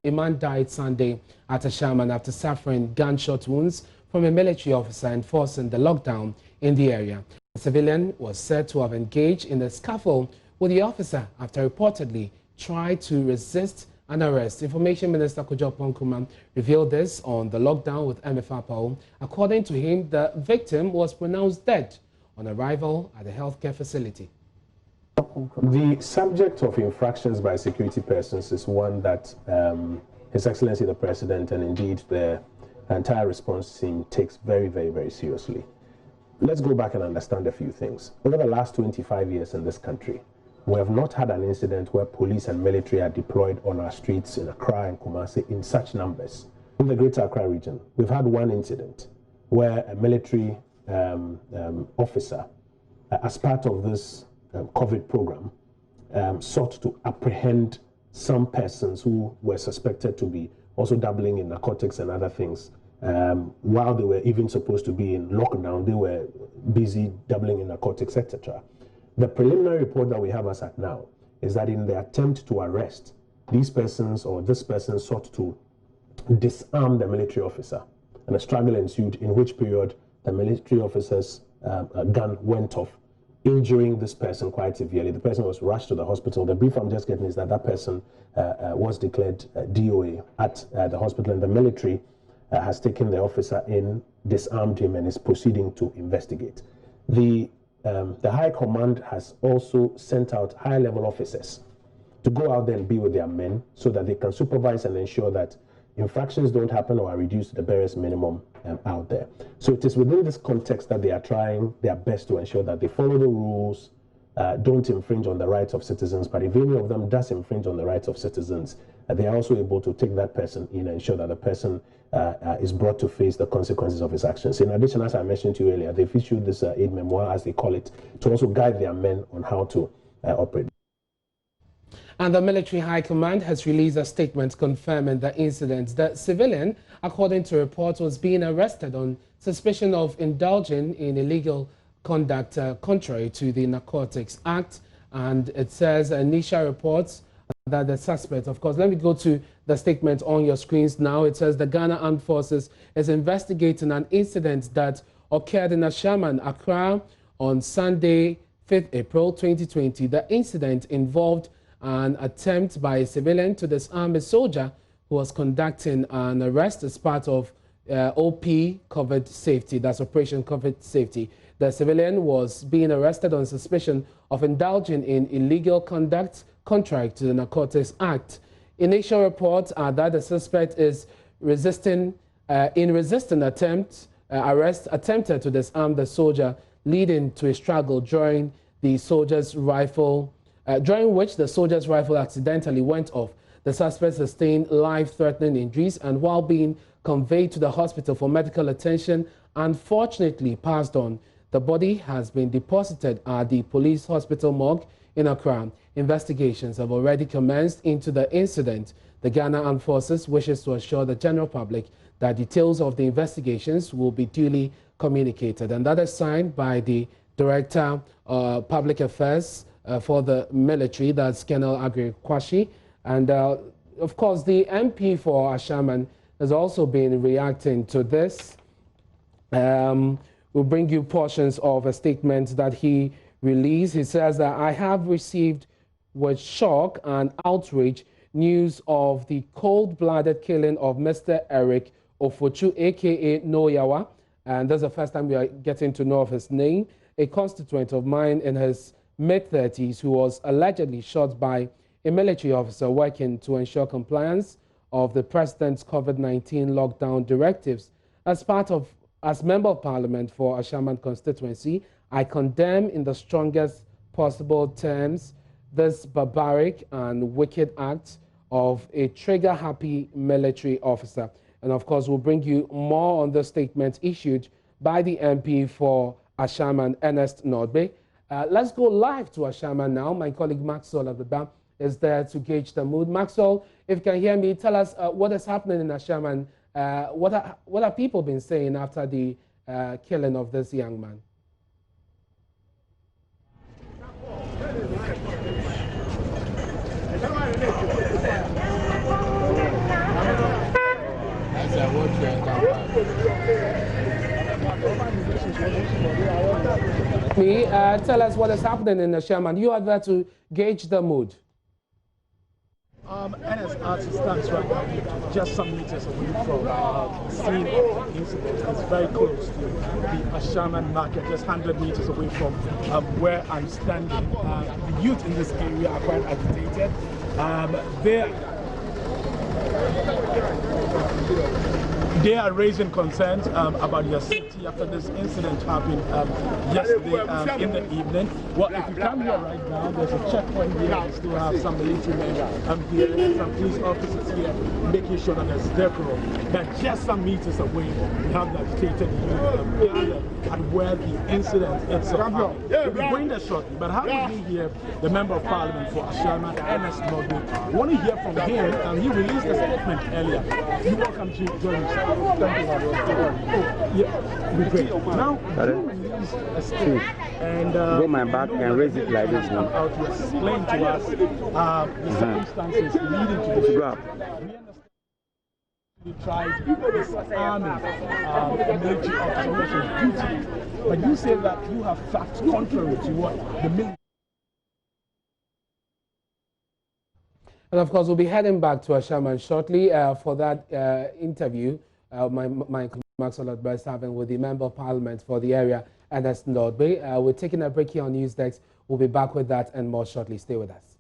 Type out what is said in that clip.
A man died Sunday at Ashaiman after suffering gunshot wounds from a military officer enforcing the lockdown in the area. The civilian was said to have engaged in a scuffle with the officer after reportedly tried to resist an arrest. Information Minister Kojo Ponkuman revealed this on the lockdown with MFAPO. According to him, the victim was pronounced dead on arrival at the healthcare facility. The subject of infractions by security persons is one that His Excellency the President and indeed the entire response team takes very, very, very seriously. Let's go back and understand a few things. Over the last 25 years in this country, we have not had an incident where police and military are deployed on our streets in Accra and Kumasi in such numbers. In the Greater Accra region, we've had one incident where a military officer, as part of this COVID program, sought to apprehend some persons who were suspected to be also dabbling in narcotics and other things. While they were even supposed to be in lockdown, they were busy dabbling in narcotics, etc. The preliminary report that we have as at now is that in the attempt to arrest these persons, or this person sought to disarm the military officer, and a struggle ensued, in which period the military officer's gun went off, injuring this person quite severely. The person was rushed to the hospital. The brief I'm just getting is that that person was declared DOA at the hospital, and the military has taken the officer in, disarmed him, and is proceeding to investigate. The High Command has also sent out high-level officers to go out there and be with their men so that they can supervise and ensure that infractions don't happen or are reduced to the barest minimum out there. So it is within this context that they are trying their best to ensure that they follow the rules, don't infringe on the rights of citizens, but if any of them does infringe on the rights of citizens, they are also able to take that person in and ensure that the person is brought to face the consequences of his actions. In addition, as I mentioned to you earlier, they've issued this aid memoir, as they call it, to also guide their men on how to operate. And the Military High Command has released a statement confirming the incident. The civilian, according to reports, was being arrested on suspicion of indulging in illegal conduct contrary to the Narcotics Act. And it says initial reports that the suspect, of course, let me go to the statement on your screens now. It says the Ghana Armed Forces is investigating an incident that occurred in Ashaiman, Accra, on Sunday, 5th April 2020. The incident involved an attempt by a civilian to disarm a soldier who was conducting an arrest as part of OP Covered Safety, that's Operation Covered Safety. The civilian was being arrested on suspicion of indulging in illegal conduct contrary to the Narcotics Act. Initial reports are that the suspect is resisting arrest, attempted to disarm the soldier, leading to a struggle during which the soldier's rifle accidentally went off. The suspect sustained life-threatening injuries, and while being conveyed to the hospital for medical attention, unfortunately passed on. The body has been deposited at the police hospital morgue in Accra. Investigations have already commenced into the incident. The Ghana Armed Forces wishes to assure the general public that details of the investigations will be duly communicated. And that is signed by the Director of Public Affairs for the military, that's Colonel Agri Kwashi. And of course, the MP for Ashaiman has also been reacting to this. We'll bring you portions of a statement that he released. He says that I have received with shock and outrage news of the cold-blooded killing of Mr. Eric Ofochu, aka Noyawa, and that's the first time we are getting to know of his name, a constituent of mine in his mid-30s who was allegedly shot by a military officer working to ensure compliance of the president's COVID-19 lockdown directives. As member of parliament for Ashaiman constituency, I condemn in the strongest possible terms this barbaric and wicked act of a trigger-happy military officer. And of course, we'll bring you more on the statement issued by the MP for Ashaiman, Ernest Nordbe. Let's go live to Ashaiman now. My colleague Maxwell at the back is there to gauge the mood. Maxwell, if you can hear me, tell us what is happening in Ashaiman. What are people been saying after the killing of this young man? Tell us what is happening in Ashaiman. You are there to gauge the mood. NS Arts stands right now just some meters away from the scene of the incident. It's very close to the Ashaiman market, just 100 meters away from where I'm standing. The youth in this area are quite agitated. They are raising concerns about their safety after this incident happened yesterday in the evening. Well, if you come here right now, there's a checkpoint here. We still have some military men here and some police officers here making sure that there's decorum. But just some meters away, we have the agitated youth gathered at where the incident itself happened. We'll be going there shortly, but how do we hear the Member of Parliament for Ashaiman, Ernest Nodwe? We want to hear from him. He released a statement earlier. You're welcome to join us. Thank you. Yeah, we great. Now, a statement and go my back and raise it like this one. Out to explain to us the circumstances leading to this. We understand you tried disarming the military officers duty, but you say that you have facts contrary to what the military. And of course, we'll be heading back to Ashaiman shortly for that interview. My Maxwell Advice having with the Member of Parliament for the area, Ernest Nodwe. We're taking a break here on News Desk. We'll be back with that and more shortly. Stay with us.